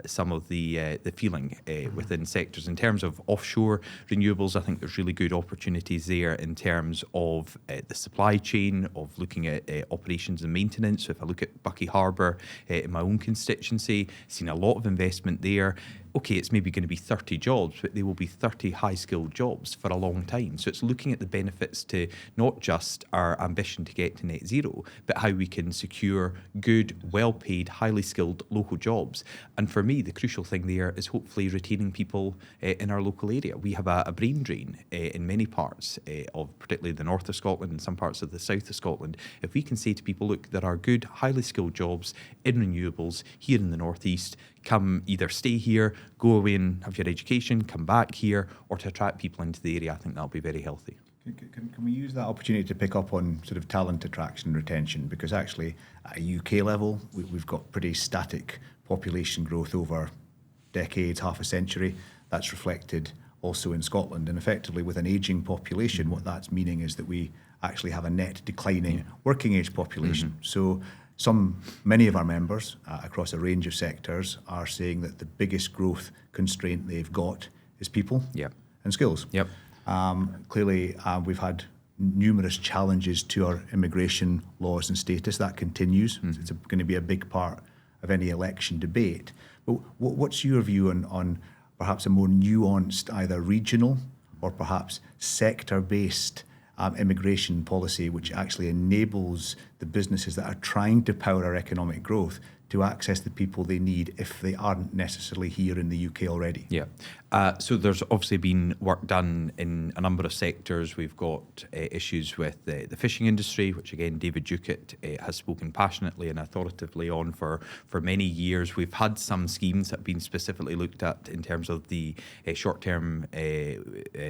some of the feeling within sectors. In terms of offshore renewables, I think there's really good opportunities there in terms of the supply chain, of looking at operations and maintenance. So if I look at Buckie Harbour in my own constituency, seen a lot of investment there. Okay, it's maybe going to be 30 jobs, but they will be 30 high-skilled jobs for a long time. So it's looking at the benefits to not just our ambition to get to net zero, but how we can secure good, well-paid, highly skilled local jobs. And for me, the crucial thing there is hopefully retaining people in our local area. We have a brain drain in many parts of particularly the north of Scotland and some parts of the south of Scotland. If we can say to people, look, there are good, highly skilled jobs in renewables here in the northeast, come either stay here, go away and have your education, come back here, or to attract people into the area. I think that'll be very healthy. Can we use that opportunity to pick up on sort of talent attraction and retention? Because actually, at a UK level, we've got pretty static population growth over decades, half a century. That's reflected also in Scotland. And effectively, with an ageing population, what that's meaning is that we actually have a net declining working age population. So many of our members across a range of sectors are saying that the biggest growth constraint they've got is people and skills. Clearly, we've had numerous challenges to our immigration laws and status. That continues. It's going to be a big part of any election debate. But what's your view on perhaps a more nuanced, either regional or perhaps sector-based immigration policy, which actually enables the businesses that are trying to power our economic growth to access the people they need if they aren't necessarily here in the UK already? So there's obviously been work done in a number of sectors. We've got issues with the fishing industry, which again David Duckett has spoken passionately and authoritatively on for many years. We've had some schemes that have been specifically looked at in terms of the short-term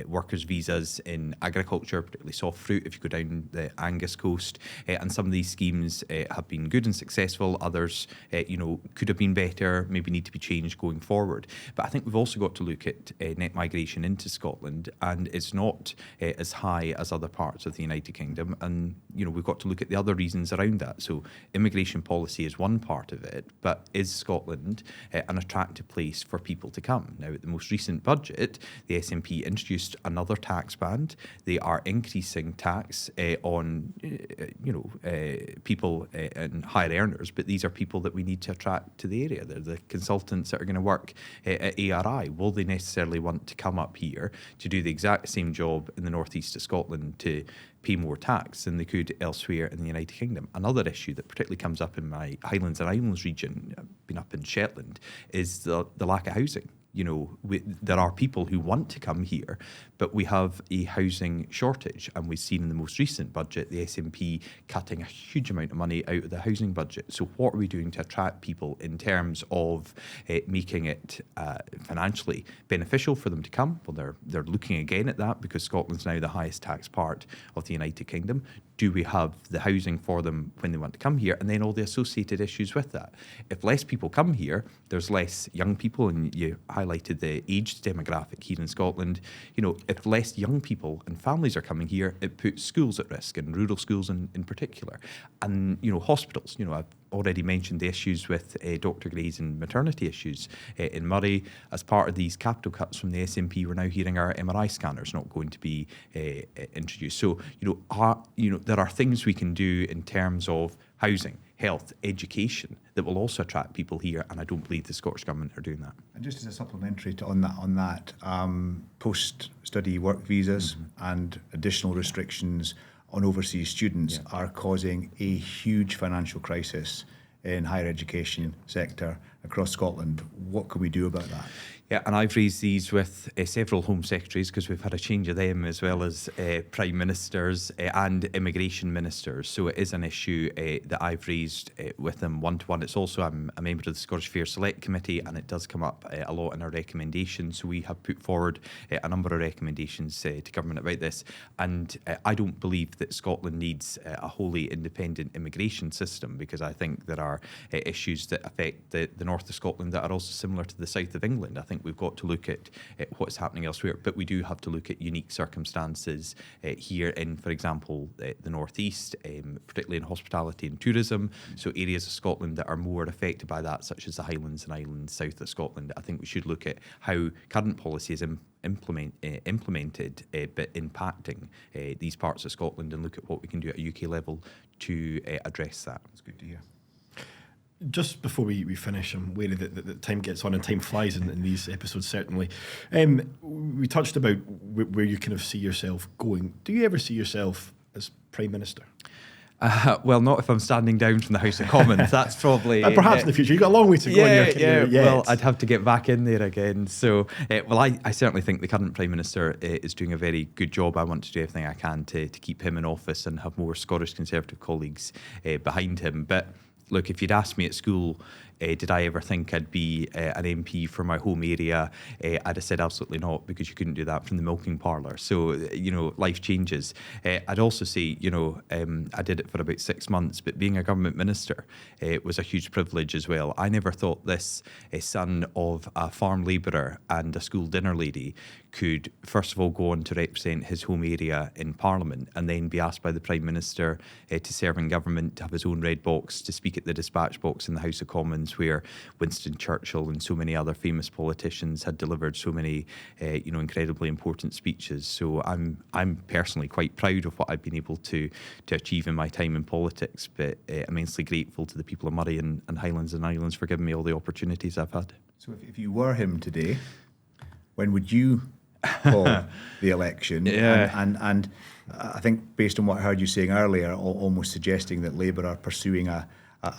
workers' visas in agriculture, particularly soft fruit if you go down the Angus coast. And some of these schemes have been good and successful. Others could have been better, maybe need to be changed going forward. But I think we've also got to look at net migration into Scotland, and it's not as high as other parts of the United Kingdom. And, we've got to look at the other reasons around that. So immigration policy is one part of it, but is Scotland an attractive place for people to come? Now, at the most recent budget, the SNP introduced another tax band. They are increasing tax on, people and higher earners, but these are people that we need to attract to the area. They're the consultants that are going to work at ARI. Will they necessarily want to come up here to do the exact same job in the northeast of Scotland to pay more tax than they could elsewhere in the United Kingdom? Another issue that particularly comes up in my Highlands and Islands region, I've been up in Shetland, is the lack of housing. There are people who want to come here, but we have a housing shortage. And we've seen in the most recent budget, the SNP cutting a huge amount of money out of the housing budget. So what are we doing to attract people in terms of making it financially beneficial for them to come? Well, they're looking again at that because Scotland's now the highest tax part of the United Kingdom. Do we have the housing for them when they want to come here? And then all the associated issues with that. If less people come here, there's less young people, and you highlighted the aged demographic here in Scotland. If less young people and families are coming here, it puts schools at risk, and rural schools in particular. And, hospitals, I've already mentioned the issues with Dr. Gray's and maternity issues in Murray. As part of these capital cuts from the SNP, we're now hearing our MRI scanners not going to be introduced. So, there are things we can do in terms of housing, health, education that will also attract people here, and I don't believe the Scottish Government are doing that. And just as a supplementary on that, post-study work visas and additional restrictions on overseas students are causing a huge financial crisis in higher education sector across Scotland. What can we do about that? Yeah, and I've raised these with several Home Secretaries because we've had a change of them, as well as Prime Ministers and Immigration Ministers. So it is an issue that I've raised with them one-to-one. It's also, I'm a member of the Scottish Affairs Select Committee, and it does come up a lot in our recommendations. So we have put forward a number of recommendations to government about this. And I don't believe that Scotland needs a wholly independent immigration system, because I think there are issues that affect the north of Scotland that are also similar to the south of England. I think we've got to look at what's happening elsewhere, but we do have to look at unique circumstances here in, for example, the northeast, particularly in hospitality and tourism. So areas of Scotland that are more affected by that, such as the Highlands and Islands south of Scotland. I think we should look at how current policy is implemented, but impacting these parts of Scotland, and look at what we can do at a UK level to address that. That's good to hear. Just before we finish, I'm wary that time gets on and time flies in these episodes, certainly. We touched about where you kind of see yourself going. Do you ever see yourself as Prime Minister? Well, not if I'm standing down from the House of Commons. That's probably... perhaps in the future. You've got a long way to go in your career yet. Well, I'd have to get back in there again. So, I certainly think the current Prime Minister is doing a very good job. I want to do everything I can to keep him in office and have more Scottish Conservative colleagues behind him. But look, if you'd asked me at school, did I ever think I'd be an MP for my home area? I'd have said absolutely not, because you couldn't do that from the milking parlour. So, life changes. I'd also say, I did it for about 6 months, but being a government minister was a huge privilege as well. I never thought this son of a farm labourer and a school dinner lady could, first of all, go on to represent his home area in Parliament and then be asked by the Prime Minister to serve in government, to have his own red box, to speak at the dispatch box in the House of Commons, where Winston Churchill and so many other famous politicians had delivered so many, incredibly important speeches. So I'm personally quite proud of what I've been able to achieve in my time in politics, but immensely grateful to the people of Moray and Highlands and Islands for giving me all the opportunities I've had. So if you were him today, when would you call the election? Yeah. And I think, based on what I heard you saying earlier, almost suggesting that Labour are pursuing a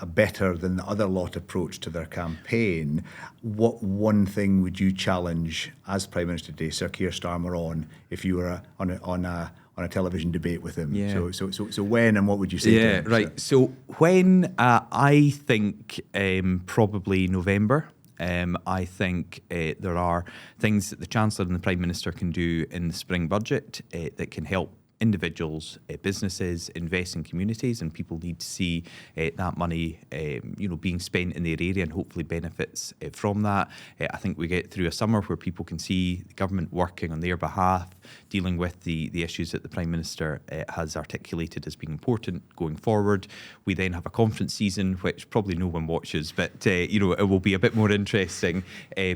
better than the other lot approach to their campaign, what one thing would you challenge as Prime Minister today Sir Keir Starmer on, if you were on a television debate with him? Yeah. So when and what would you say to him? Right. So when I think probably November. I think there are things that the Chancellor and the Prime Minister can do in the spring budget that can help individuals, businesses invest in communities, and people need to see that money, being spent in their area and hopefully benefits from that. I think we get through a summer where people can see the government working on their behalf, dealing with the issues that the Prime Minister has articulated as being important going forward. We then have a conference season, which probably no one watches, but it will be a bit more interesting.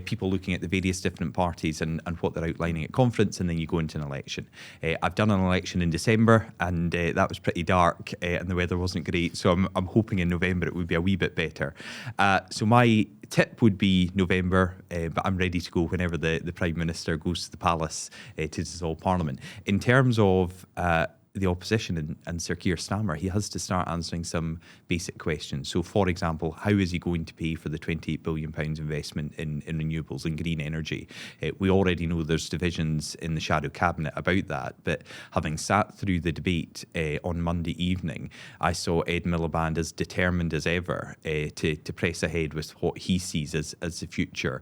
People looking at the various different parties and what they're outlining at conference, and then you go into an election. I've done an election in December, and that was pretty dark, and the weather wasn't great. So I'm hoping in November it would be a wee bit better. So my tip would be November, but I'm ready to go whenever the Prime Minister goes to the Palace to dissolve Parliament. In terms of the opposition and Sir Keir Starmer, he has to start answering some basic questions. So, for example, how is he going to pay for the £28 billion investment in renewables and green energy? We already know there's divisions in the shadow cabinet about that, but having sat through the debate on Monday evening, I saw Ed Miliband as determined as ever to press ahead with what he sees as the future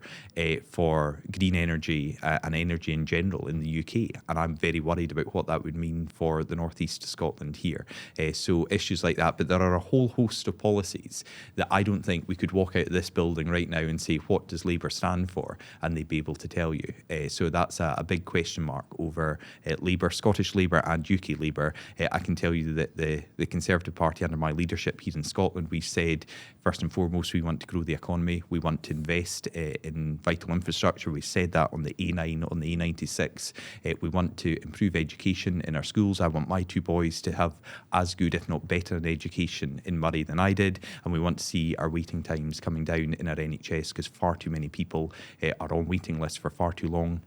for green energy and energy in general in the UK. And I'm very worried about what that would mean for the northeast of Scotland here. So issues like that, but there are a whole host of policies that I don't think we could walk out of this building right now and say, what does Labour stand for? And they'd be able to tell you. So that's a big question mark over Labour, Scottish Labour and UK Labour. I can tell you that the Conservative Party under my leadership here in Scotland, we've said, first and foremost, we want to grow the economy. We want to invest in vital infrastructure. We said that on the A9, on the A96. We want to improve education in our schools. I want my two boys to have as good, if not better, an education in Moray than I did. And we want to see our waiting times coming down in our NHS, because far too many people are on waiting lists for far too long,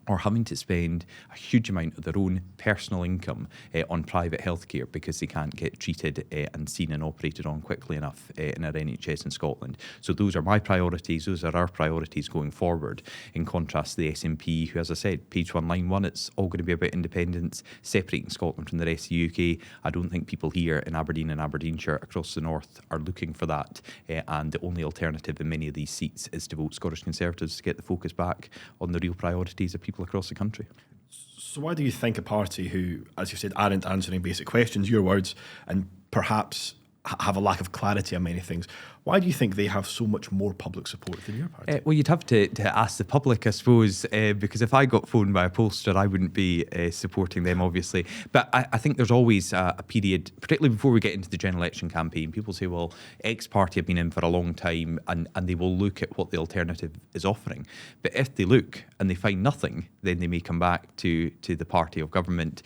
or having to spend a huge amount of their own personal income on private healthcare because they can't get treated and seen and operated on quickly enough in our NHS in Scotland. So those are my priorities. Those are our priorities going forward. In contrast to the SNP, who, as I said, page 191, it's all going to be about independence, separating Scotland from the rest of the UK. I don't think people here in Aberdeen and Aberdeenshire across the north are looking for that. And the only alternative in many of these seats is to vote Scottish Conservatives to get the focus back on the real priorities of people across the country. So why do you think a party who, as you said, aren't answering basic questions, your words, and perhaps have a lack of clarity on many things, why do you think they have so much more public support than your party? Well, you'd have to ask the public, I suppose, because if I got phoned by a pollster, I wouldn't be supporting them, obviously. But I think there's always a period, particularly before we get into the general election campaign, people say, well, X party have been in for a long time, and they will look at what the alternative is offering. But if they look and they find nothing, then they may come back to the party of government,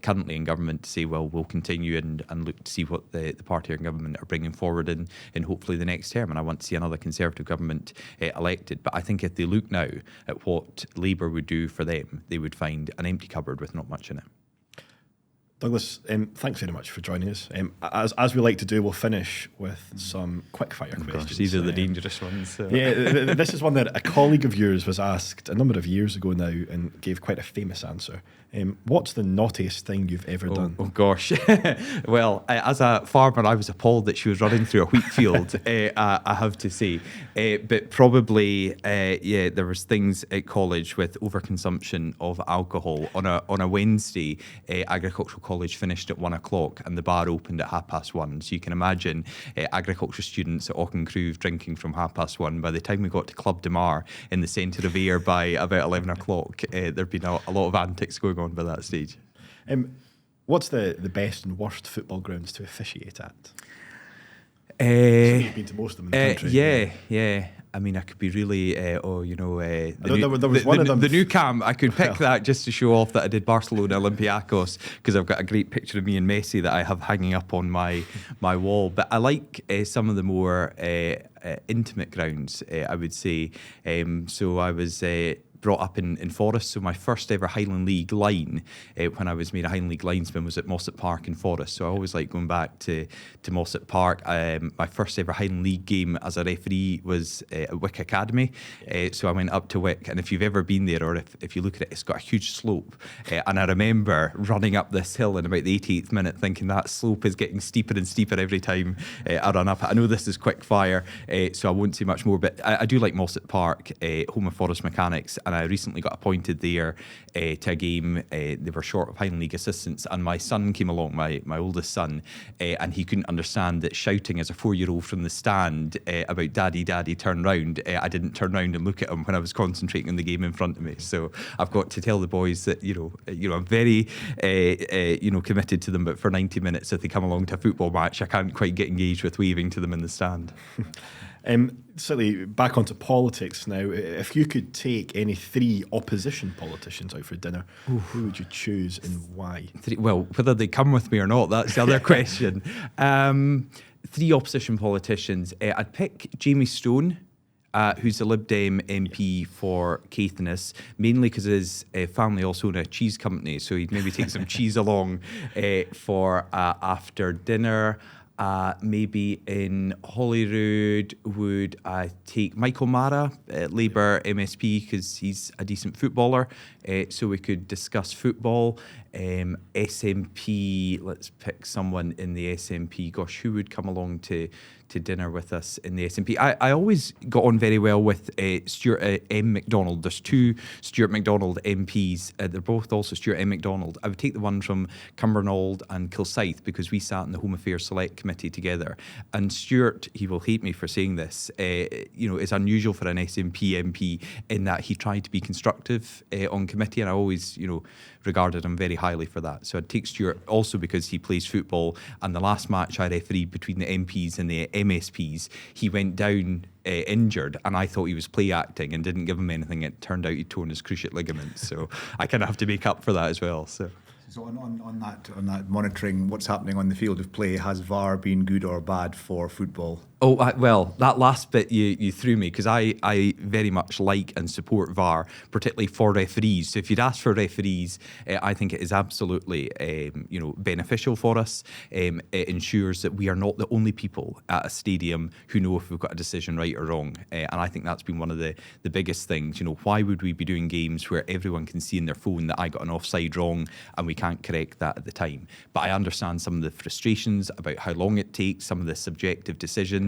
currently in government, to say, well, we'll continue and look to see what the party in government are bringing forward in hopefully the next term. And I want to see another Conservative government elected. But I think if they look now at what Labour would do for them, they would find an empty cupboard with not much in it. Douglas, thanks very much for joining us. As we like to do, we'll finish with some quick-fire questions. These are the dangerous ones. So. Yeah, this is one that a colleague of yours was asked a number of years ago now and gave quite a famous answer. What's the naughtiest thing you've ever done? Oh gosh. Well, as a farmer, I was appalled that she was running through a wheat field, I have to say. But probably, there was things at college with overconsumption of alcohol. On a Wednesday, agricultural college finished at 1 o'clock and the bar opened at 1:30. So you can imagine agriculture students at Auchencrew drinking from 1:30. By the time we got to Club de Mar in the centre of Ayr by about 11 o'clock, there'd been a lot of antics going on by that stage. What's the best and worst football grounds to officiate at? You've been to most of them in the country. Yeah. I mean, I could be really, there was one of them. The new camp, I could pick that just to show off that I did Barcelona Olympiacos, because I've got a great picture of me and Messi that I have hanging up on my wall. But I like some of the more intimate grounds, I would say. So I was brought up in Forest, so my first ever Highland League line when I was made a Highland League linesman was at Mossop Park in Forest, so I always like going back to Mossop Park. My first ever Highland League game as a referee was at Wick Academy, so I went up to Wick, and if you've ever been there, or if you look at it, it's got a huge slope, and I remember running up this hill in about the 88th minute thinking that slope is getting steeper and steeper every time I run up it. I know this is quick fire, so I won't say much more, but I do like Mossop Park, home of Forest Mechanics, and I recently got appointed there to a game. They were short of Highland League assistants, and my son came along, my oldest son, and he couldn't understand that shouting as a 4-year-old from the stand about daddy, turn round. I didn't turn round and look at him when I was concentrating on the game in front of me. So I've got to tell the boys that I'm very committed to them, but for 90 minutes, if they come along to a football match, I can't quite get engaged with waving to them in the stand. Slightly back onto politics now. If you could take any 3 opposition politicians out for dinner, who would you choose and why? Well, whether they come with me or not, that's the other question. 3 opposition politicians. I'd pick Jamie Stone, who's a Lib Dem MP for Caithness, mainly because his family also own a cheese company, so he'd maybe take some cheese along for after dinner. Maybe in Holyrood, would I take Michael Mara, Labour MSP, because he's a decent footballer, so we could discuss football. SNP, let's pick someone in the SNP. Gosh, who would come along to dinner with us in the SNP? I always got on very well with Stuart M. MacDonald. There's 2 Stuart MacDonald MPs. They're both also Stuart M. MacDonald. I would take the one from Cumbernauld and Kilsyth, because we sat in the Home Affairs Select Committee together. And Stuart, he will hate me for saying this, is unusual for an SNP MP in that he tried to be constructive on committee, and I always, regarded him very highly for that. So I'd take Stuart also because he plays football, and the last match I refereed between the MPs and the MSPs, he went down injured, and I thought he was play acting and didn't give him anything. It turned out he'd torn his cruciate ligaments, so I kind of have to make up for that as well. So on that monitoring what's happening on the field of play, has VAR been good or bad for football? Oh, well, that last bit you threw me, because I very much like and support VAR, particularly for referees. So if you'd ask for referees, I think it is absolutely beneficial for us. It ensures that we are not the only people at a stadium who know if we've got a decision right or wrong. And I think that's been one of the biggest things. Why would we be doing games where everyone can see in their phone that I got an offside wrong and we can't correct that at the time? But I understand some of the frustrations about how long it takes, some of the subjective decisions.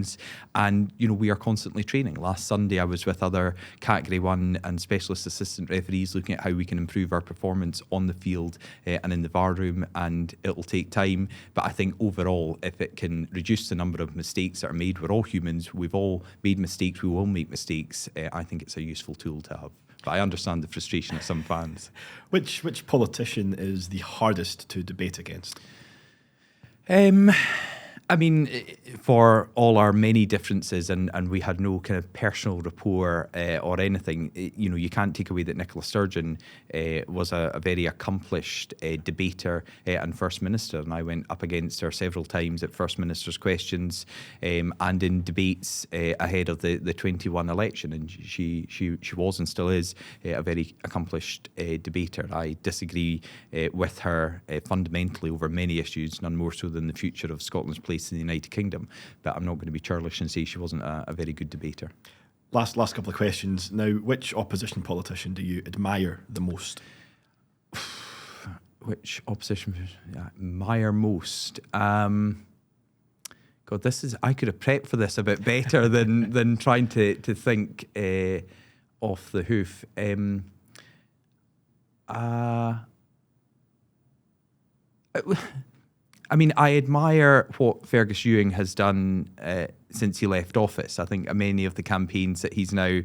And, we are constantly training. Last Sunday, I was with other Category 1 and specialist assistant referees looking at how we can improve our performance on the field and in the VAR room, and it'll take time. But I think overall, if it can reduce the number of mistakes that are made, we're all humans, we've all made mistakes, we will make mistakes, I think it's a useful tool to have. But I understand the frustration of some fans. I mean, for all our many differences, and we had no kind of personal rapport or anything, you can't take away that Nicola Sturgeon was a very accomplished debater and First Minister, and I went up against her several times at First Minister's questions and in debates ahead of the 21 election, and she was and still is a very accomplished debater. I disagree with her fundamentally over many issues, none more so than the future of Scotland's place in the United Kingdom, but I'm not going to be churlish and say she wasn't a very good debater. Last couple of questions. Now, which opposition politician do you admire the most? Which opposition I admire most? God, I could have prepped for this a bit better than trying to think off the hoof. I mean, I admire what Fergus Ewing has done since he left office. I think many of the campaigns that he's now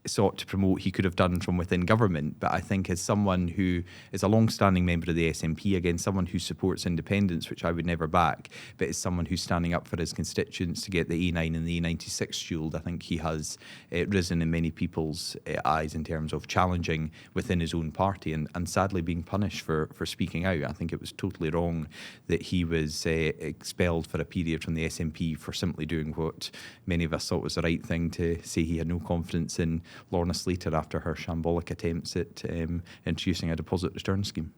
sought to promote, he could have done from within government. But I think as someone who is a long-standing member of the SNP, again, someone who supports independence, which I would never back, but is someone who's standing up for his constituents to get the E9 and the E96 shield, I think he has risen in many people's eyes in terms of challenging within his own party and sadly being punished for speaking out. I think it was totally wrong that he was expelled for a period from the SNP for simply doing what many of us thought was the right thing, to say he had no confidence in Lorna Slater after her shambolic attempts at introducing a deposit return scheme.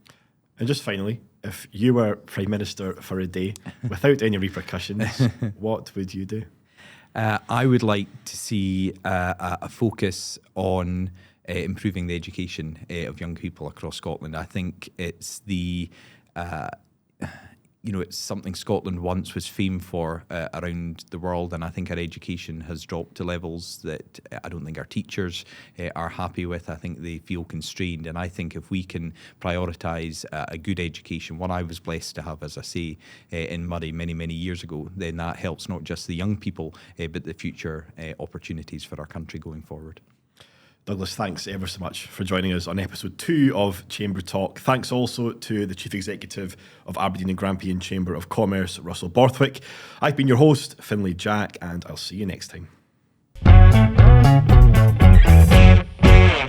And just finally, if you were Prime Minister for a day, without any repercussions, what would you do? I would like to see a focus on improving the education of young people across Scotland. I think it's it's something Scotland once was famed for around the world, and I think our education has dropped to levels that I don't think our teachers are happy with. I think they feel constrained, and I think if we can prioritise a good education, one I was blessed to have, as I say, in Murray many, many years ago, then that helps not just the young people, but the future opportunities for our country going forward. Douglas, thanks ever so much for joining us on episode 2 of Chamber Talk. Thanks also to the Chief Executive of Aberdeen and Grampian Chamber of Commerce, Russell Borthwick. I've been your host, Finlay Jack, and I'll see you next time.